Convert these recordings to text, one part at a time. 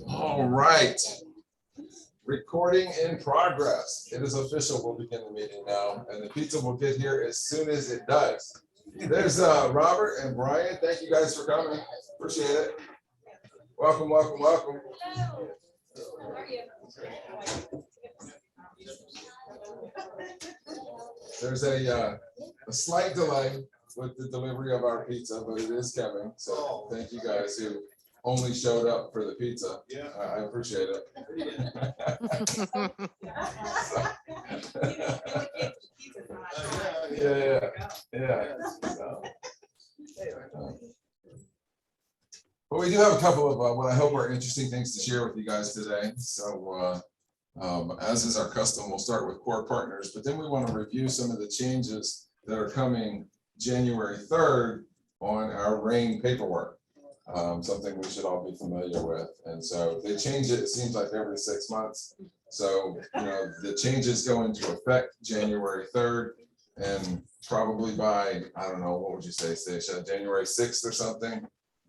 All right. Recording in progress. It is official. We'll begin the meeting now, and the pizza will get here as soon as it does. There's Robert and Brian. Thank you guys for coming. Appreciate it. Welcome, welcome, welcome. Hello. How are you? There's a slight delay with the delivery of our pizza, but it is coming. So thank you guys who only showed up for the pizza. Yeah. I appreciate it. Yeah. So, but we do have a couple of what I hope are interesting things to share with you guys today. So as is our custom, we'll start with core partners, but then we want to review some of the changes that are coming January 3rd on our RAIN paperwork. Something we should all be familiar with. And so they change it, it seems like every 6 months. So, the changes go into effect January 3rd, and probably by, I don't know, what would you say, Stacia, January 6th or something?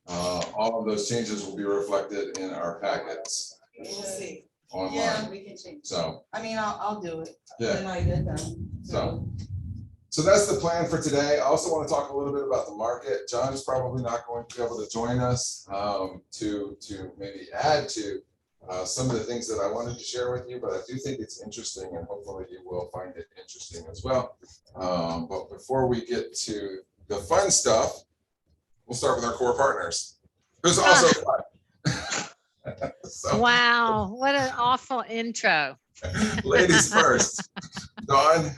All of those changes will be reflected in our packets We'll see. online. Yeah, we can change. So, I mean, I'll do it. yeah. When I get done. So that's the plan for today. I also want to talk a little bit about the market. John is probably not going to be able to join us to maybe add to some of the things that I wanted to share with you, but I do think it's interesting, and hopefully you will find it interesting as well. But before we get to the fun stuff, we'll start with our core partners, who's also fun. So, Wow, what an awful intro. ladies first. Dawn.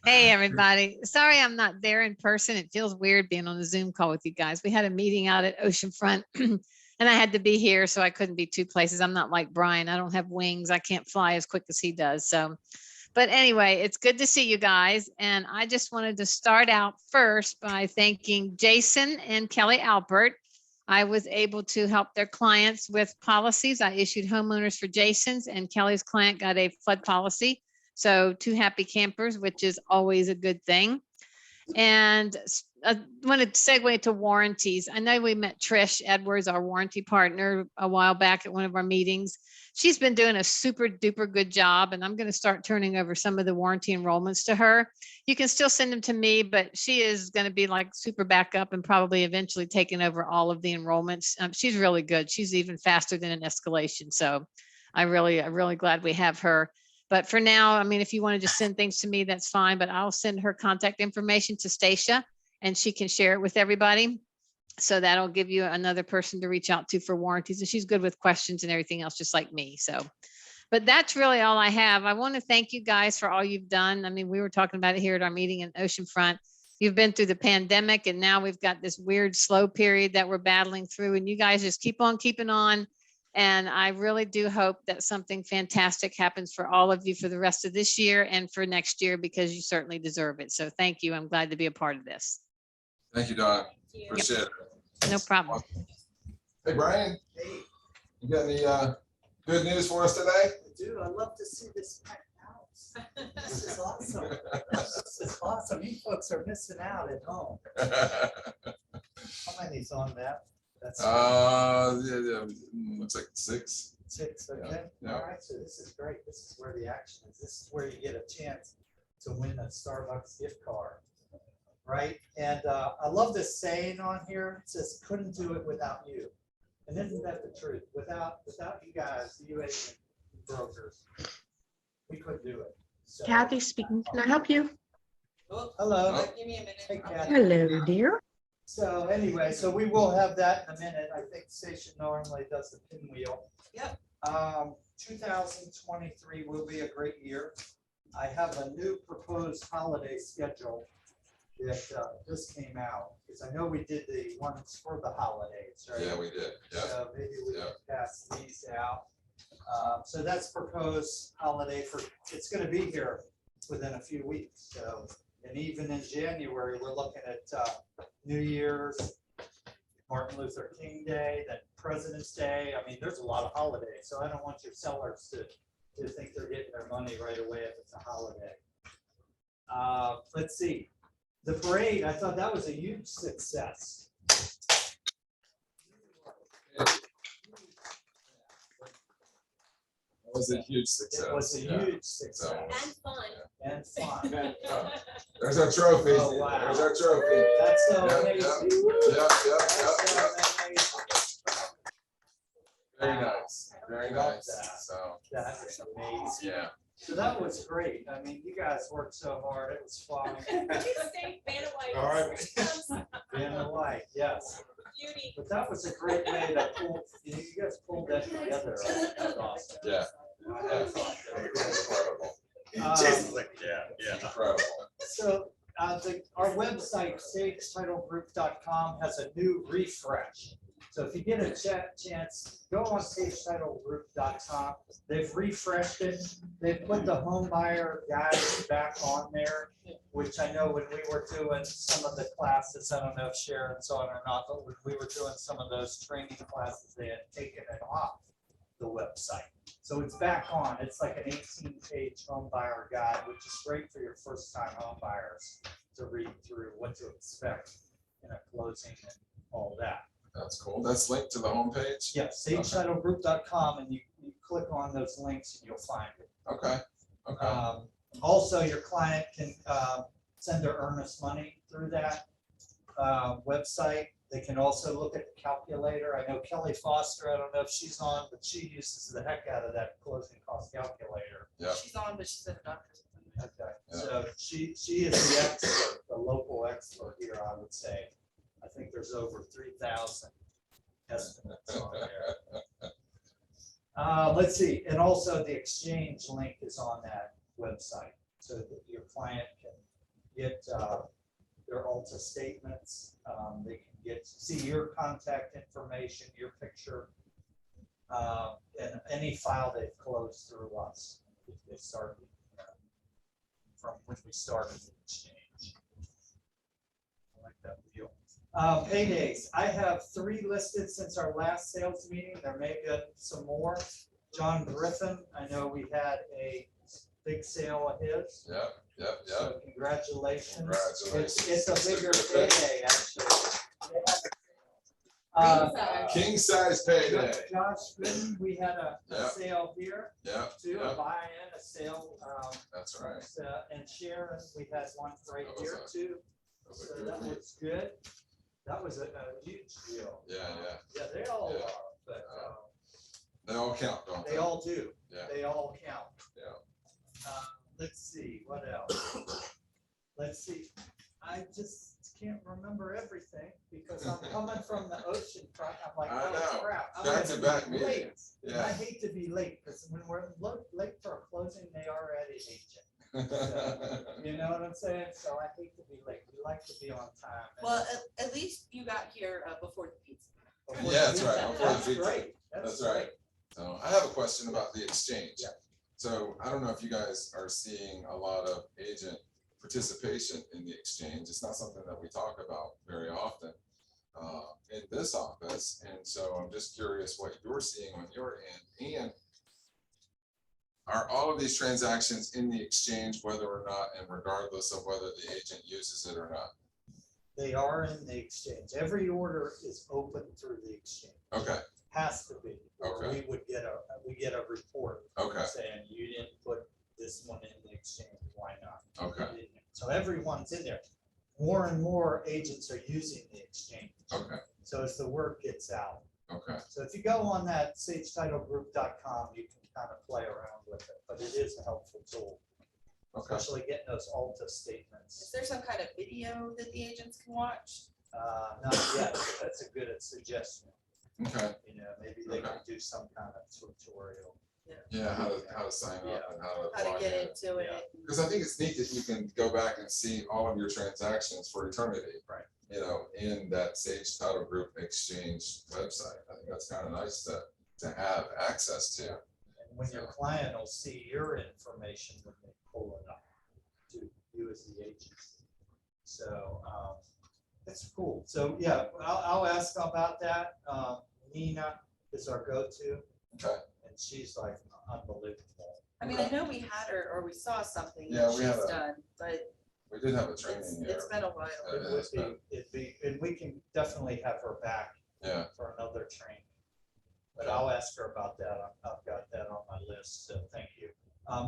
Hey, everybody. Sorry I'm not there in person. It feels weird being on a Zoom call with you guys. We had a meeting out at Oceanfront and I had to be here, so I couldn't be two places. I'm not like Brian. I don't have wings. I can't fly as quick as he does. But anyway, it's good to see you guys. And I just wanted to start out first by thanking Jason and Kelly Alpert. I was able to help their clients with policies. I issued homeowners for Jason's, and Kelly's client got a flood policy. So 2 happy campers, which is always a good thing. And I want to segue to warranties. I know we met Trish Edwards, our warranty partner, a while back at one of our meetings. She's been doing a super duper good job, and I'm going to start turning over some of the warranty enrollments to her. You can still send them to me, but she is going to be like super backup and probably eventually taking over all of the enrollments. She's really good. She's even faster than an escalation. So I'm really glad we have her. But for now, I mean, if you want to just send things to me, that's fine, but I'll send her contact information to Stacia and she can share it with everybody. So that'll give you another person to reach out to for warranties. And she's good with questions and everything else, just like me. So, but that's really all I have. I want to thank you guys for all you've done. I mean, we were talking about it here at our meeting in Oceanfront. You've been through the pandemic, and now we've got this weird slow period that we're battling through, and you guys just keep on keeping on. And I really do hope that something fantastic happens for all of you for the rest of this year and for next year, because you certainly deserve it. So thank you. I'm glad to be a part of this. Thank you, Don. Appreciate it. No problem. Hey, Brian, Hey, you got any good news for us today? Dude, I love to see this packed house. This is awesome. This is awesome. You folks are missing out at home. How many's on that? That's Yeah, looks like 6. 6, okay? Yeah. All right, so this is great. This is where the action is. This is where you get a chance to win a Starbucks gift card, right? And I love this saying on here. It says, couldn't do it without you. And isn't that the truth? Without you guys, you agent brokers, we couldn't do it. So, Kathy speaking. Can I help you? oh, hello. Oh. Give me a minute. Hey, Kathy. Hello, dear. So anyway, so we will have that in a minute. I think Station normally does the pinwheel. Yep. 2023 will be a great year. I have a new proposed holiday schedule that just came out, because I know we did the ones for the holidays, right? Yeah, we did. Yeah. So maybe we can Yeah. pass these out. So that's proposed holiday for, it's gonna be here within a few weeks, so. And even in January, we're looking at New Year's, Martin Luther King Day, then President's Day. I mean, there's a lot of holidays, so I don't want your sellers to think they're getting their money right away if it's a holiday. Let's see. The parade, I thought that was a huge success. That was a huge success. It was a yeah. huge success And fun. and fun. There's our trophy. Oh, wow. There's our trophy. That's so Yep, amazing. Yep, yep, That's yep, so yep. amazing. Very nice, very Love nice. that. So, That is amazing. yeah. So that was great. I mean, you guys worked so hard. It was fun. Stay Vanna White. All right. Being a light, yes. Beauty. But that was a great way to pull, you guys pulled that together. That was awesome. Yeah. I had fun. Incredible. Incredible. So our website, sagetitlegroup.com, has a new refresh. So if you get a chance, go on sagetitlegroup.com. They've refreshed it. They've put the home buyer guide back on there, which I know when we were doing some of the classes, I don't know if Sharon's on or not, but when we were doing some of those training classes, they had taken it off the website. So it's back on. It's like an 18-page home buyer guide, which is great for your first-time home buyers to read through what to expect in a closing and all that. That's cool. That's linked to the homepage? Yeah, sagetitlegroup.com, and you click on those links and you'll find it. Okay, okay. Also, your client can send their earnest money through that website. They can also look at the calculator. I know Kelly Foster, I don't know if she's on, but she uses the heck out of that closing cost calculator. Yeah. She's on, but she's at a doctor's appointment. Okay, Yeah. so she is the expert, the local expert here, I would say. I think there's over 3,000 estimates on there. Let's see, and also the exchange link is on that website, so that your client can get their Alta statements. They can see your contact information, your picture, and any file they've closed through us. If they started from when we started the exchange. I like that deal. Paydays, I have 3 listed since our last sales meeting. There may be some more. John Griffin, I know we had a big sale of his. Yep, yep, yep. So congratulations. Congratulations, It's a Mr. bigger Griffin. payday, actually. King size payday. Josh Gooden, we had a Yeah. sale here Yep, too, a yep. buy-in, a sale. That's right. And Sharon, we had one right That was here a- too. That was a So good that week. was good. That was a huge deal. Yeah, yeah. Yeah, they all Yeah. are, but They all count, don't they? they all do. Yeah. They all count. Yeah. Let's see, what else? Let's see. I just can't remember everything because I'm coming from the ocean front. I'm like, I oh know. crap. I'm Back gonna to back be late. meetings. And I Yeah. hate to be late because when we're late for a closing, they already hate you. You know what I'm saying? So I hate to be late. We like to be on time. and- Well, at least you got here before the pizza. Before Yeah, the that's right, pizza. before the That's pizza. great. That's right. So I have a question about the exchange. Yeah. So I don't know if you guys are seeing a lot of agent participation in the exchange. It's not something that we talk about very often in this office. And so I'm just curious what you're seeing on your end. And are all of these transactions in the exchange, whether or not, and regardless of whether the agent uses it or not? They are in the exchange. Every order is open through the exchange. Okay, Has to be. Or Okay. we would get a report okay, saying you didn't put this one in the exchange. Why not? okay, You didn't. So everyone's in there. More and more agents are using the exchange. okay, So as the word gets out. okay. So if you go on that sagetitlegroup.com, you can kind of play around with it, but it is a helpful tool, Okay. especially getting those Alta Is statements. there some kind of video that the agents can watch? Not yet, but that's a good suggestion. Okay. You know, maybe they Okay. can do some kind of tutorial. Yeah, how to sign up and how to How to log get in. into Yeah. it? Because I think it's neat that you can go back and see all of your transactions for eternity. Right. You know, in that Sage Title Group Exchange website. I think that's kind of nice to have access to. And when your client will see your information when they pull it up to you as the agent. So that's cool. So yeah, I'll ask about that. Nina is our go-to. Okay. And she's like unbelievable. I mean, I know we had her, or we saw something Yeah, that we had she's a- done, but We did have a training here. It's been a while. Yeah. It would be, it'd be, and we can definitely have her back Yeah, for another training. But I'll ask her about that. I've got that on my list, so thank you.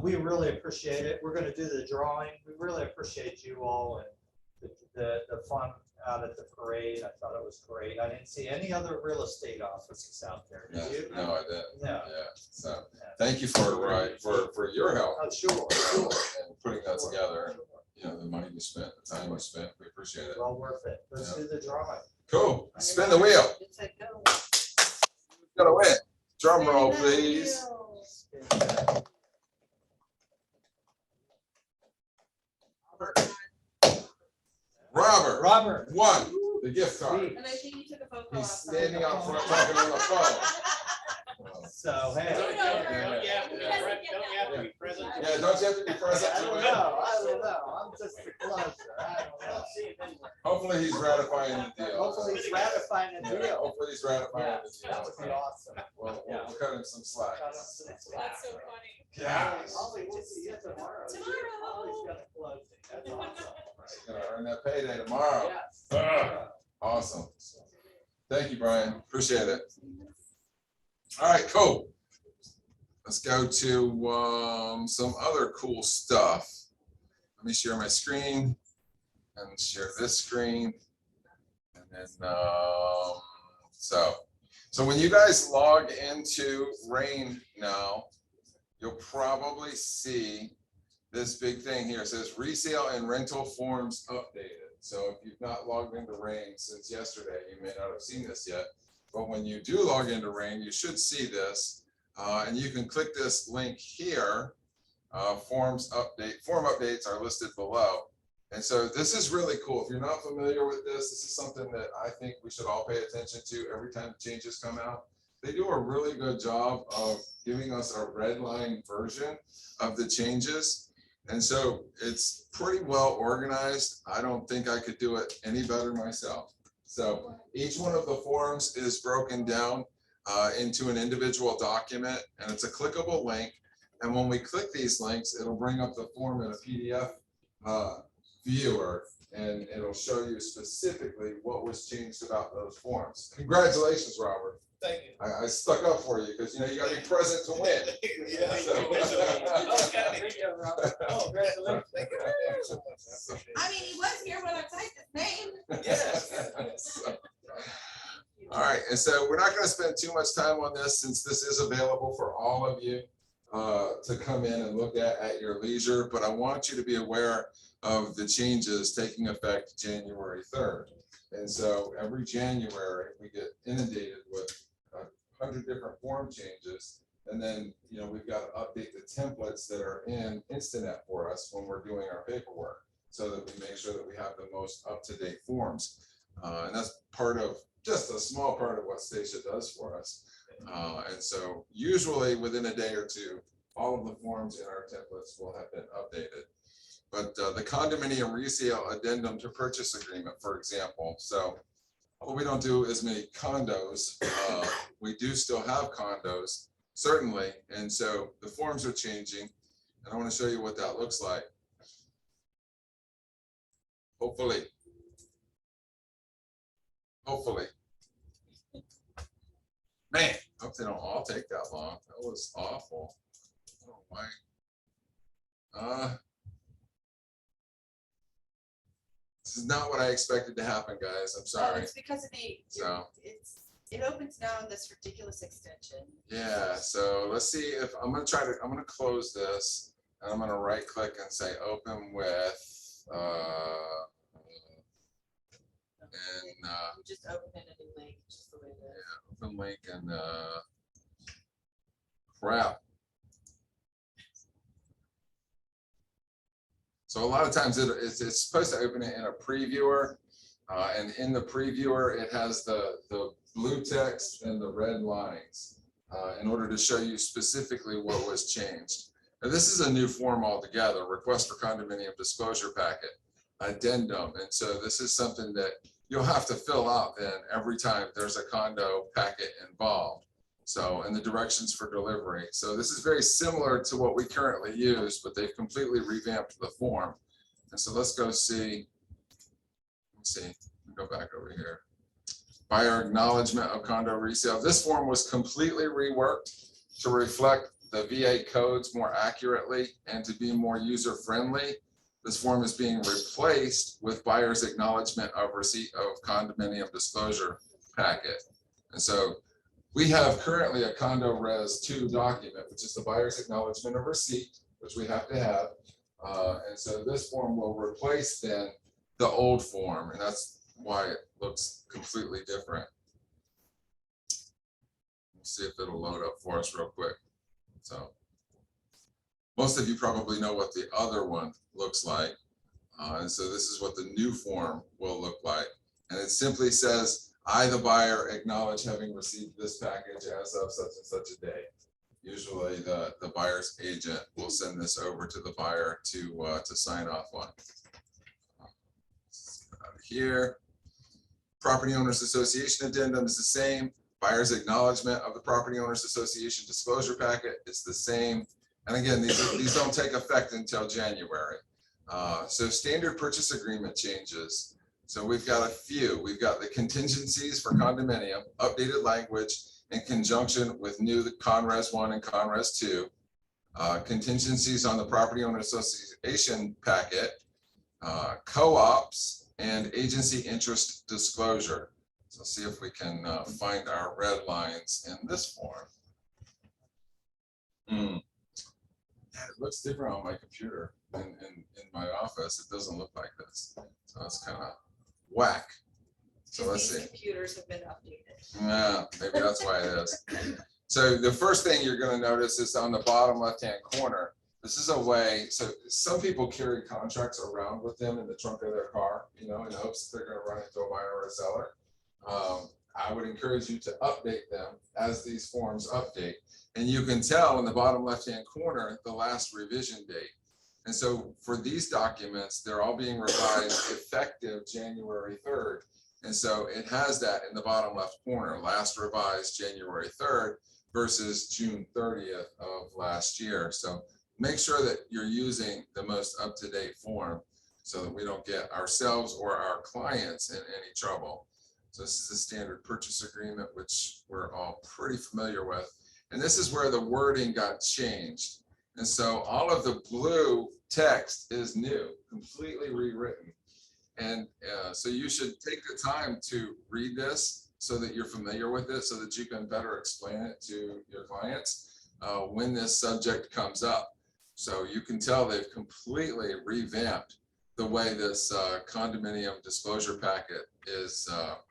We really appreciate it. We're gonna do the drawing. We really appreciate you all and the fun out at the parade. I thought it was great. I didn't see any other real estate offices out there. no, Did you? no, I didn't. No. Yeah, so thank you for your help Oh, sure, sure. and putting that together. You know, the money you spent, the time you spent, we appreciate it. Well worth it. Let's do the drawing. Cool, spin the wheel. It's like, go. Gonna win. Drum roll, please. Robert, Robert. won the gift card. And I think you took a phone call. He's outside. standing out front talking on the phone. So, hey. Don't Yeah, Don't you have to be present? Yeah, don't you have to be present I to don't win? know. I don't know. I'm just the closer. I don't know. Hopefully he's ratifying the deal. Hopefully he's ratifying the Yeah, deal. hopefully he's ratifying Yeah, the that would be deal. awesome. We'll cut him some slack. Cut him some slack. That's so funny. Yeah. Ollie, we'll see you tomorrow. Tomorrow. Ollie's got a closing. That's awesome. Gonna earn that payday tomorrow. Yes. Awesome. Thank you, Brian. Appreciate it. All right, cool. Let's go to some other cool stuff. Let me share my screen and share this screen. And then, so when you guys log into Rain now, you'll probably see this big thing here. It says resale and rental forms updated. So if you've not logged into Rain since yesterday, you may not have seen this yet. But when you do log into Rain, you should see this. And you can click this link here. Form updates are listed below. And so this is really cool. If you're not familiar with this, this is something that I think we should all pay attention to every time changes come out. They do a really good job of giving us a red line version of the changes. And so it's pretty well organized. I don't think I could do it any better myself. So each one of the forms is broken down into an individual document, and it's a clickable link. And when we click these links, it'll bring up the form in a PDF viewer, and it'll show you specifically what was changed about those forms. Congratulations, Robert. Thank you. I stuck up for you because you know you got to be present to win. Yeah. Oh, congratulations. Thank you so much. I appreciate it. I mean, he was here when I typed his name. Yes. All right, and so we're not going to spend too much time on this since this is available for all of you to come in and look at your leisure, but I want you to be aware of the changes taking effect January 3rd. And so every January, we get inundated with 100 different form changes. And then, you know, we've got to update the templates that are in Instinet for us when we're doing our paperwork so that we make sure that we have the most up-to-date forms. And that's part of, just a small part of what Stacia does for us. And so usually within a day or two, all of the forms in our templates will have been updated. But the condominium resale addendum to purchase agreement, for example, so well, we don't do as many condos. We do still have condos, certainly. And so the forms are changing, and I want to show you what that looks like. Hopefully. Man, hope they don't all take that long. That was awful. Oh my. This is not what I expected to happen, guys. I'm Oh, sorry. it's because of the, So, it opens now in this ridiculous extension. yeah, so let's see if I'm gonna close this, and I'm gonna right click and say open with You just open it a new link, just the way it is. open link and crap. So a lot of times it's supposed to open it in a previewer, and in the previewer it has the blue text and the red lines in order to show you specifically what was changed. Now, this is a new form altogether, request for condominium disclosure packet, addendum. And so this is something that you'll have to fill out then every time there's a condo packet involved. So, and the directions for delivery. So this is very similar to what we currently use, but they've completely revamped the form. And so let's go see. Let's see, go back over here. Buyer acknowledgement of condo resale. This form was completely reworked to reflect the VA codes more accurately and to be more user-friendly. This form is being replaced with buyer's acknowledgement of receipt of condominium disclosure packet. And so we have currently a condo res 2 document, which is the buyer's acknowledgement of receipt, which we have to have. And so this form will replace then the old form, and that's why it looks completely different. Let's see if it'll load up for us real quick. So most of you probably know what the other one looks like. And so this is what the new form will look like. And it simply says, I, the buyer, acknowledge having received this package as of such and such a day. Usually the buyer's agent will send this over to the buyer to sign off on. Here, Property Owners Association addendum is the same. Buyer's acknowledgement of the Property Owners Association disclosure packet is the same. And again, these don't take effect until January. So standard purchase agreement changes. So we've got a few. We've got the contingencies for condominium, updated language in conjunction with new Conres 1 and Conres 2. Contingencies on the Property Owner Association packet, co-ops, and agency interest disclosure. So see if we can find our red lines in this form. Yeah, it looks different on my computer than in my office. It doesn't look like this. So it's kind of whack. So let's see. Computers have been updated. Yeah, maybe that's why it is. So the first thing you're going to notice is on the bottom left-hand corner. This is a way, so some people carry contracts around with them in the trunk of their car, you know, in hopes that they're going to run into a buyer or a seller. I would encourage you to update them as these forms update. And you can tell in the bottom left-hand corner, the last revision date. And so for these documents, they're all being revised effective January 3rd. And so it has that in the bottom left corner, last revised January 3rd versus June 30th of last year. So make sure that you're using the most up-to-date form so that we don't get ourselves or our clients in any trouble. So this is the standard purchase agreement, which we're all pretty familiar with. And this is where the wording got changed. And so all of the blue text is new, completely rewritten. And so you should take the time to read this so that you're familiar with it, so that you can better explain it to your clients when this subject comes up. So you can tell they've completely revamped the way this condominium disclosure packet is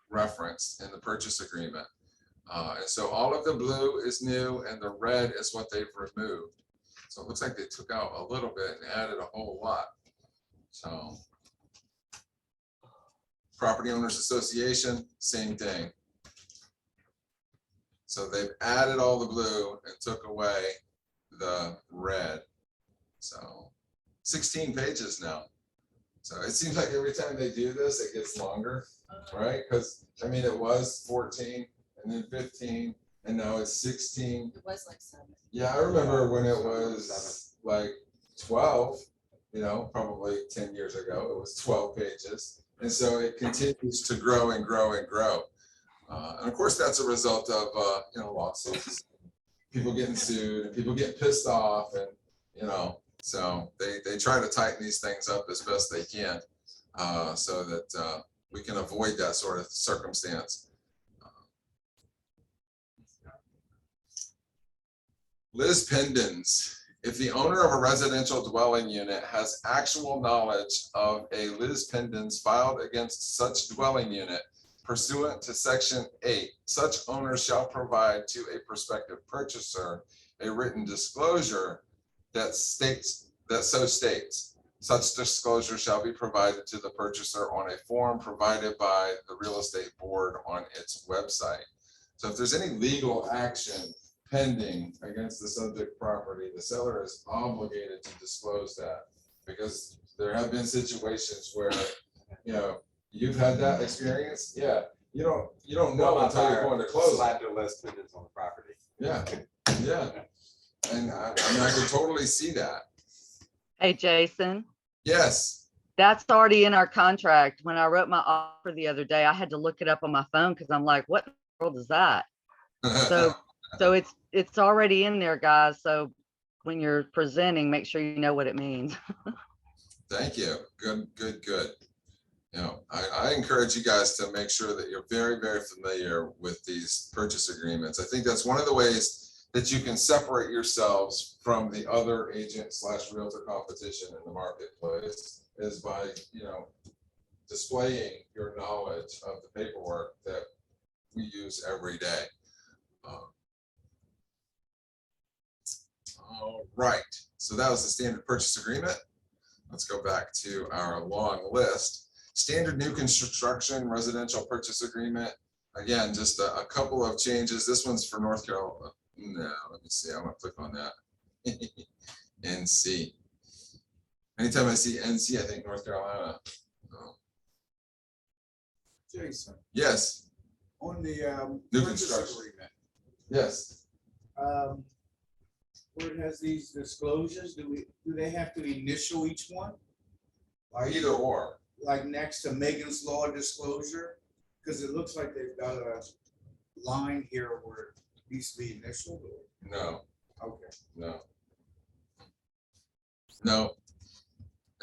referenced in the purchase agreement. And so all of the blue is new and the red is what they've removed. So it looks like they took out a little bit and added a whole lot. So Property Owners Association, same thing. So they've added all the blue and took away the red. So 16 pages now. So it seems like every time they do this, it gets longer, right? Because I mean, it was 14 and then 15 and now it's 16. It was like 7. Yeah, I remember when it was like 12, you know, probably 10 years ago, it was 12 pages. And so it continues to grow and grow and grow. And of course, that's a result of, you know, lawsuits, people getting sued and people getting pissed off and, you know, so they try to tighten these things up as best they can so that we can avoid that sort of circumstance. Liz Pendens. If the owner of a residential dwelling unit has actual knowledge of a Liz Pendens filed against such dwelling unit pursuant to Section 8, such owner shall provide to a prospective purchaser a written disclosure that states. Such disclosure shall be provided to the purchaser on a form provided by the real estate board on its website. So if there's any legal action pending against the subject property, the seller is obligated to disclose that, because there have been situations where, you know, you've had that experience. Yeah, you don't know until you're going to close. Slap their Liz Pendens on the property. Yeah, yeah, and I mean I can totally see that. Hey, Jason, Yes. That's already in our contract. When I wrote my offer the other day, I had to look it up on my phone because I'm like, what in the world is that? So, so it's already in there, guys. So when you're presenting, make sure you know what it means. Thank you. Good, good, good. You know, I encourage you guys to make sure that you're very, very familiar with these purchase agreements. I think that's one of the ways that you can separate yourselves from the other agent / realtor competition in the marketplace is by, you know, displaying your knowledge of the paperwork that we use every day. All right, so that was the standard purchase agreement. Let's go back to our long list. Standard new construction residential purchase agreement. Again, just a couple of changes. This one's for North Carolina. No, let me see. I'm gonna click on that. NC. Anytime I see NC, I think North Carolina. Oh, Jason, yes, on the New purchase construction. agreement, yes. where it has these disclosures, do they have to initial each one? Like Either or. like next to Megan's Law disclosure? Because it looks like they've got a line here where it needs to be initialed. No, Okay. no. No.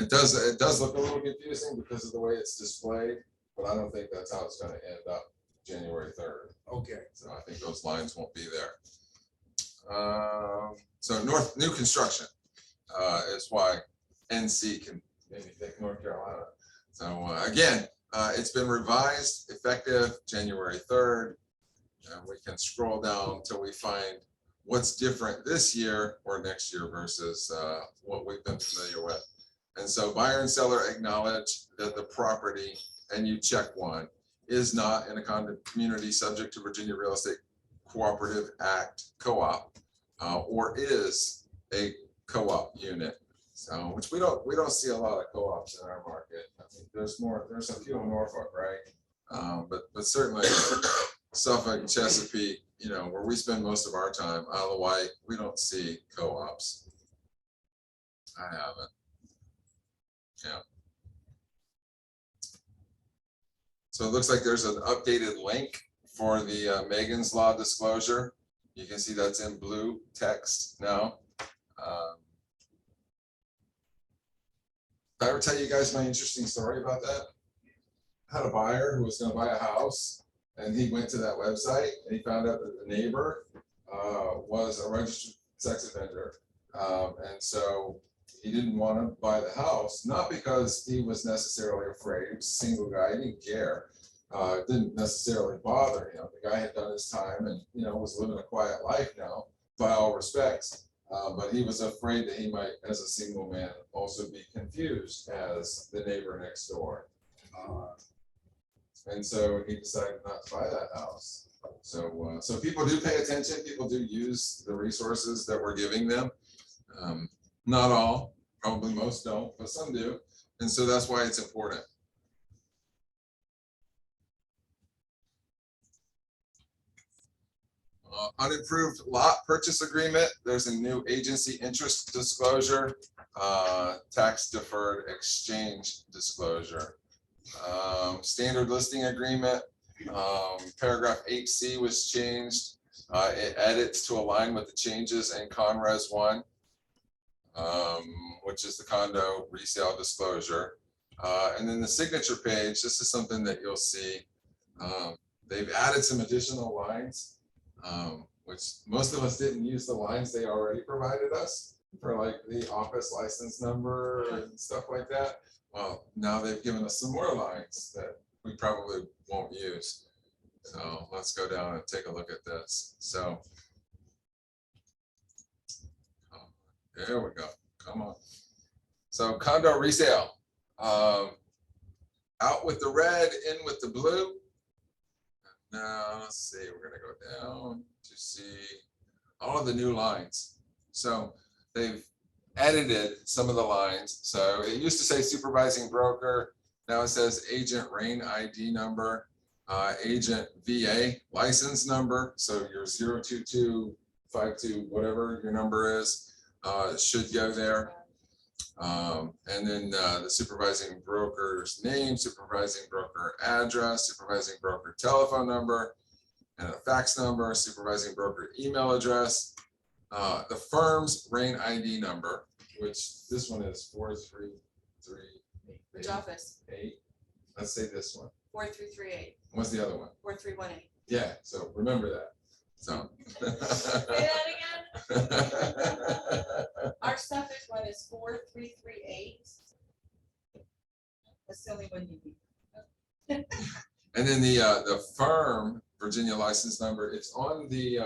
It does look a little confusing because of the way it's displayed, but I don't think that's how it's gonna end up January 3rd. Okay. So I think those lines won't be there. So new construction is why NC can maybe think North Carolina. So again, it's been revised effective January 3rd. And we can scroll down until we find what's different this year or next year versus what we've been familiar with. And so buyer and seller acknowledge that the property, and you check one, is not in a condo community subject to Virginia Real Estate Cooperative Act co-op, or is a co-op unit. So, which we don't see a lot of co-ops in our market. I think there's a few in Norfolk, right? But certainly Suffolk and Chesapeake, you know, where we spend most of our time, Isle of Wight, we don't see co-ops. I haven't. Yeah. So it looks like there's an updated link for the Megan's Law disclosure. You can see that's in blue text now. Did I ever tell you guys my interesting story about that? I had a buyer who was going to buy a house, and he went to that website and he found out that the neighbor was a registered sex offender. And so he didn't want to buy the house, not because he was necessarily afraid. He was a single guy, he didn't care. It didn't necessarily bother him. The guy had done his time and, you know, was living a quiet life now, by all respects. But he was afraid that he might, as a single man, also be confused as the neighbor next door. And so he decided not to buy that house. So, so people do pay attention. People do use the resources that we're giving them. Not all, probably most don't, but some do. And so that's why it's important. Unimproved lot purchase agreement. There's a new agency interest disclosure, tax deferred exchange disclosure. Standard listing agreement, paragraph 8C was changed. It edits to align with the changes in Conres 1, which is the condo resale disclosure. And then the signature page, this is something that you'll see. They've added some additional lines, which most of us didn't use the lines they already provided us for, like the office license number and stuff like that. Well, now they've given us some more lines that we probably won't use. So let's go down and take a look at this. So there we go. Come on. So condo resale, out with the red, in with the blue. Now let's see, we're gonna go down to see all of the new lines. So they've edited some of the lines. So it used to say supervising broker. Now it says agent RAIN ID number, agent VA license number. So your 02252, whatever your number is, should go there. And then the supervising broker's name, supervising broker address, supervising broker telephone number, and a fax number, supervising broker email address, the firm's RAIN ID number, which this one is 4338. Which office? Let's say this one. 4338, What's the other one? 4318. Yeah, so remember that. So. Say that again. Our Suffolk one is 4338. That's the only one you need. And then the firm Virginia license number, it's on the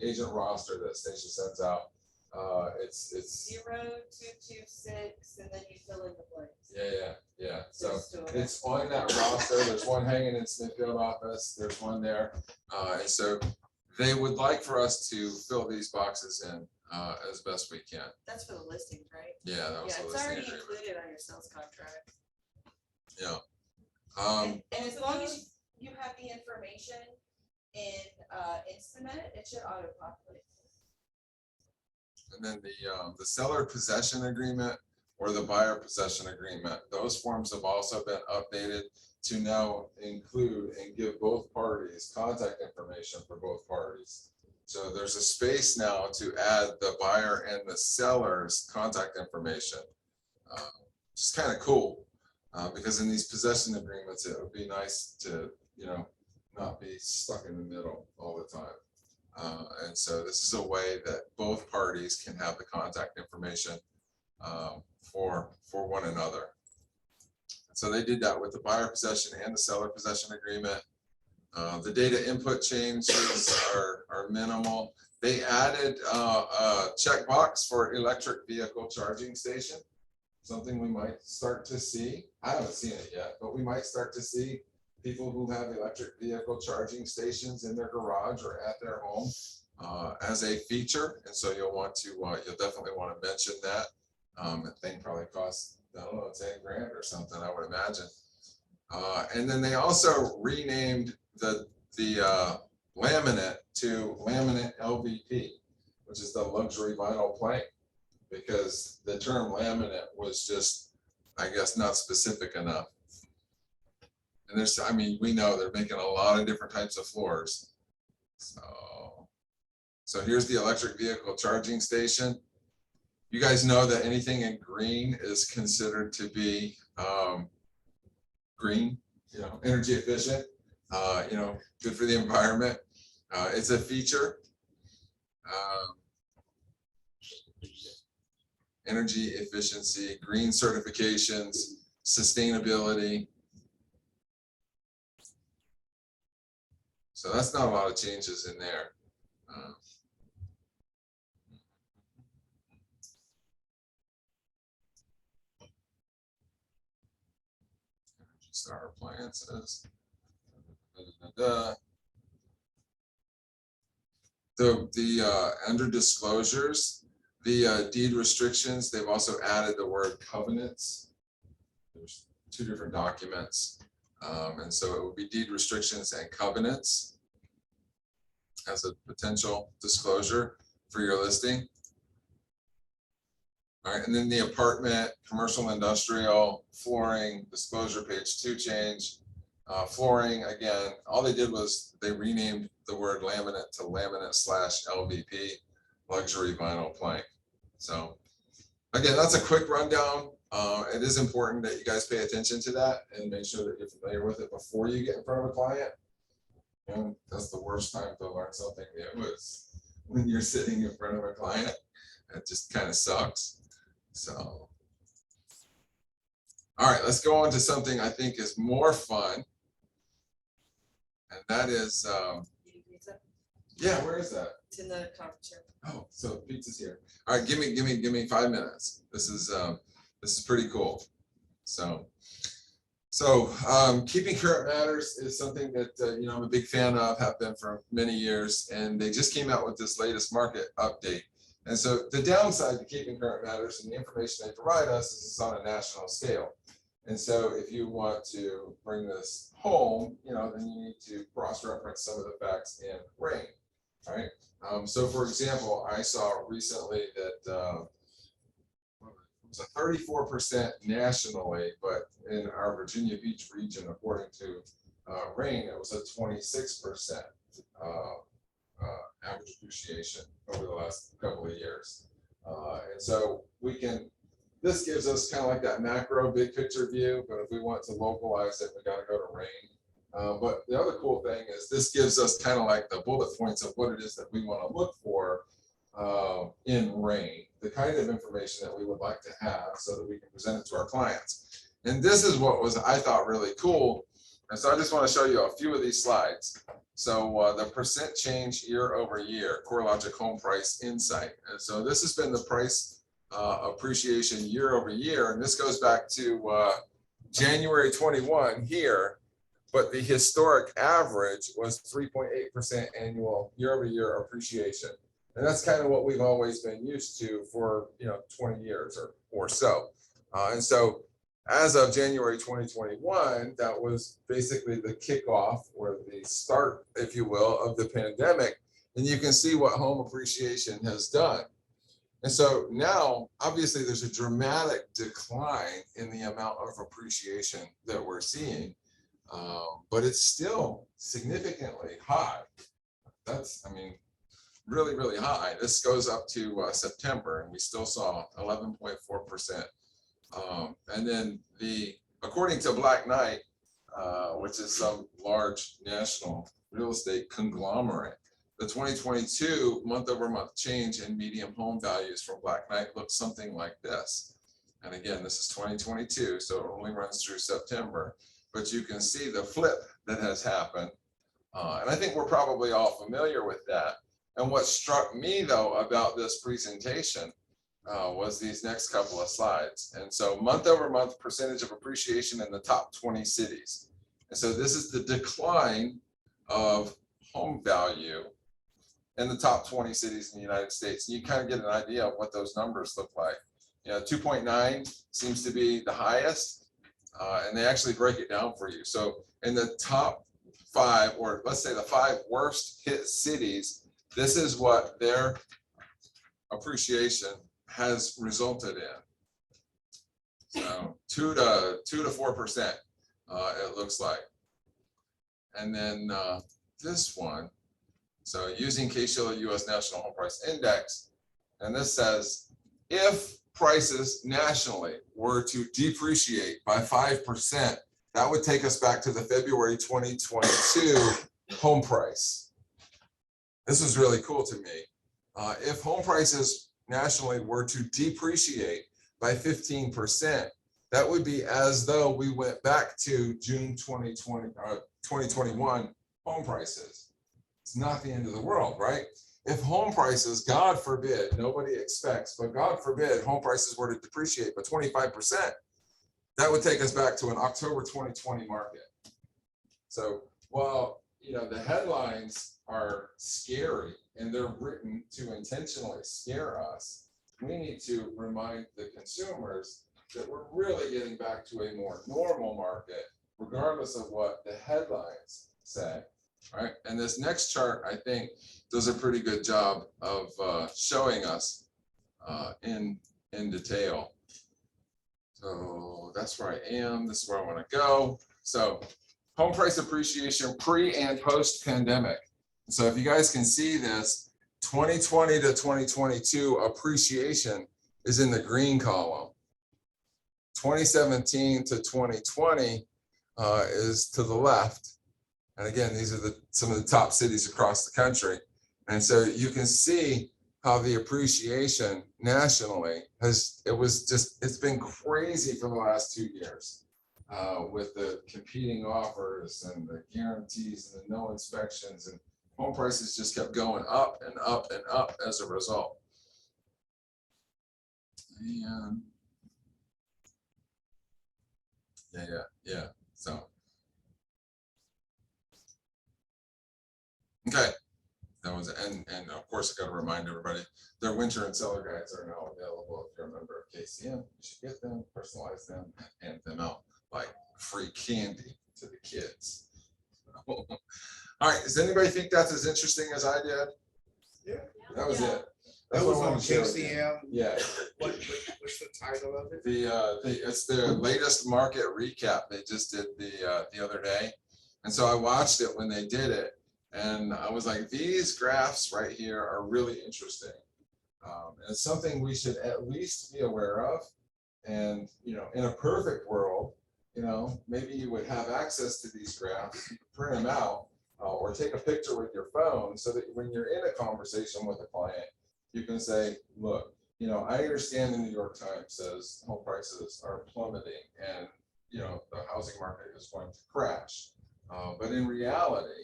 agent roster that Stacia sends out. It's 0226, and then you fill in the blanks. yeah. So Just do it. it's on that roster. There's one hanging in Smithfield office. There's one there. And so they would like for us to fill these boxes in as best we can. That's for the listings, right? Yeah, that was Yeah, the it's listing already agreement. included on your sales contract. Yeah. And as long as you have the information in Instanet, it should auto-populate. And then the seller possession agreement or the buyer possession agreement, those forms have also been updated to now include and give both parties contact information for both parties. So there's a space now to add the buyer and the seller's contact information. It's kind of cool because in these possession agreements, it would be nice to, not be stuck in the middle all the time. And so this is a way that both parties can have the contact information for one another. So they did that with the buyer possession and the seller possession agreement. The data input changes are minimal. They added a checkbox for electric vehicle charging station, something we might start to see. I haven't seen it yet, but we might start to see people who have electric vehicle charging stations in their garage or at their home as a feature. And so you'll definitely want to mention that. The thing probably costs, I don't know, 10 grand or something, I would imagine. And then they also renamed the laminate to laminate LVP, which is the luxury vinyl plank, because the term laminate was just, I guess, not specific enough. And we know they're making a lot of different types of floors. So here's the electric vehicle charging station. You guys know that anything in green is considered to be green, energy efficient, good for the environment. It's a feature. Energy efficiency, green certifications, sustainability. So that's not a lot of changes in there. Star appliances. The under disclosures, the deed restrictions, they've also added the word covenants. There's two different documents. And so it would be deed restrictions and covenants as a potential disclosure for your listing. All right, and then the apartment, commercial, industrial, flooring, disclosure page 2 change. Flooring, again, all they did was they renamed the word laminate to laminate/LVP, luxury vinyl plank. So again, that's a quick rundown. It is important that you guys pay attention to that and make sure that you're familiar with it before you get in front of a client. And that's the worst time to learn something new, is when you're sitting in front of a client. It just kind of sucks. So, all right, let's go on to something I think is more fun. And that is, Pizza? yeah, where is that? It's in the conference room. Oh, so pizza's here. All right, give me 5 minutes. This is pretty cool. So keeping current matters is something that I'm a big fan of, have been for many years, and they just came out with this latest market update. And so the downside to keeping current matters and the information they provide us is it's on a national scale. And so if you want to bring this home, then you need to cross-reference some of the facts in RAIN. All right. So for example, I saw recently that was a 34% nationally, but in our Virginia Beach region, according to Rain, it was a 26% average appreciation over the last couple of years. And so this gives us kind of like that macro big picture view, but if we want to localize it, we got to go to Rain. But the other cool thing is this gives us kind of like the bullet points of what it is that we want to look for in Rain, the kind of information that we would like to have so that we can present it to our clients. And this is what was, I thought, really cool. And so I just want to show you a few of these slides. So the percent change year over year, CoreLogic Home Price Insight. And so this has been the price appreciation year over year. And this goes back to January 21 here, but the historic average was 3.8% annual year over year appreciation. And that's kind of what we've always been used to for 20 years or so. And so as of January 2021, that was basically the kickoff or the start, if you will, of the pandemic. And you can see what home appreciation has done. And so now, obviously, there's a dramatic decline in the amount of appreciation that we're seeing, but it's still significantly high. That's, I mean, really, really high. This goes up to September, and we still saw 11.4%. And then according to Black Knight, which is some large national real estate conglomerate, the 2022 month-over-month change in median home values from Black Knight looks something like this. And again, this is 2022, so it only runs through September. But you can see the flip that has happened. And I think we're probably all familiar with that. And what struck me, though, about this presentation was these next couple of slides. And so month-over-month percentage of appreciation in the top 20 cities. And so this is the decline of home value in the top 20 cities in the United States. And you kind of get an idea of what those numbers look like. 2.9 seems to be the highest, and they actually break it down for you. So in the top 5, or let's say the 5 worst hit cities, this is what their appreciation has resulted in. So 2 to 4%, it looks like. And then this one, so using Case-Shiller U.S. National Home Price Index, and this says if prices nationally were to depreciate by 5%, that would take us back to the February 2022 home price. This is really cool to me. If home prices nationally were to depreciate by 15%, that would be as though we went back to June 2021 home prices. It's not the end of the world, right? If home prices, God forbid, nobody expects, but God forbid, home prices were to depreciate by 25%, that would take us back to an October 2020 market. So while the headlines are scary and they're written to intentionally scare us, we need to remind the consumers that we're really getting back to a more normal market, regardless of what the headlines say. Right. And this next chart, I think, does a pretty good job of showing us in detail. So that's where I am. This is where I want to go. So home price appreciation pre and post pandemic. So if you guys can see this, 2020 to 2022 appreciation is in the green column. 2017 to 2020 is to the left. And again, these are some of the top cities across the country. And so you can see how the appreciation nationally it's been crazy for the last 2 years with the competing offers and the guarantees and the no inspections, and home prices just kept going up and up and up as a result. And yeah. So. Okay, that was, and of course I got to remind everybody, their winter and cellar guides are now available. If you're a member of KCM, you should get them, personalize them, and hand them out like free candy to the kids. All right, does anybody think that's as interesting as I did? Yeah. That was it. That's That what was I wanted on to share with you. KCM. Yeah, What's the title of it? it's their latest market recap. They just did the other day. And so I watched it when they did it, and I was like, these graphs right here are really interesting. And it's something we should at least be aware of. And, you know, in a perfect world, you know, maybe you would have access to these graphs, you could print them out, or take a picture with your phone so that when you're in a conversation with a client, you can say, look, you know, I understand the New York Times says home prices are plummeting and, you know, the housing market is going to crash. But in reality,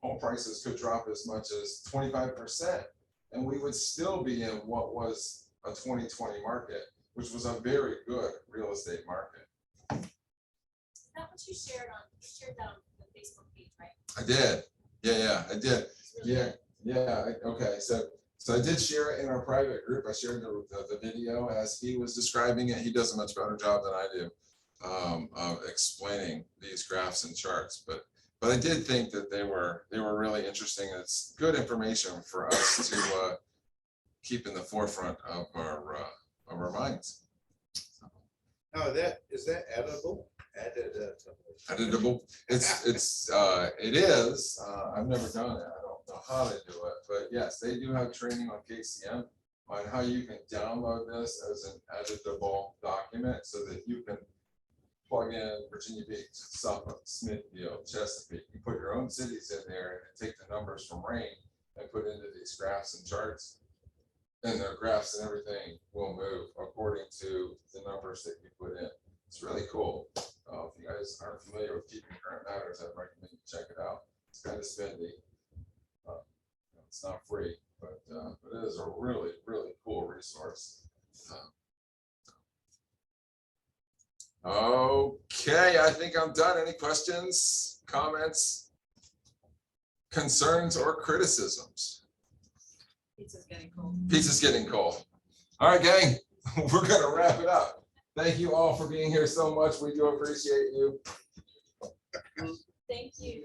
home prices could drop as much as 25%, and we would still be in what was a 2020 market, which was a very good real estate market. That what you shared that on the Facebook page, right? I did. Yeah, I did. It's really Yeah, yeah. Okay, so I did share it in our private group. I shared the video as he was describing it. He does a much better job than I do of explaining these graphs and charts. But I did think that they were really interesting. It's good information for us to keep in the forefront of our minds. No, is that editable? Editable. It is. I've never done it. I don't know how to do it, but yes, they do have training on KCM on how you can download this as an editable document so that you can plug in Virginia Beach, Suffolk, Smithfield, Chesapeake. You put your own cities in there and take the numbers from RAIN and put into these graphs and charts. And the graphs and everything will move according to the numbers that you put in. It's really cool. If you guys aren't familiar with Keeping Current Matters, I'd recommend you check it out. It's kind of spendy. It's not free, but it is a really, really cool resource. Okay, I think I'm done. Any questions, comments, concerns, or criticisms? Pizza's getting cold. Pizza's getting cold. All right, gang, we're gonna wrap it up. Thank you all for being here so much. We do appreciate you. Thank you.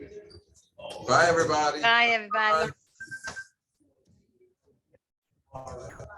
Bye, everybody. Bye, everybody.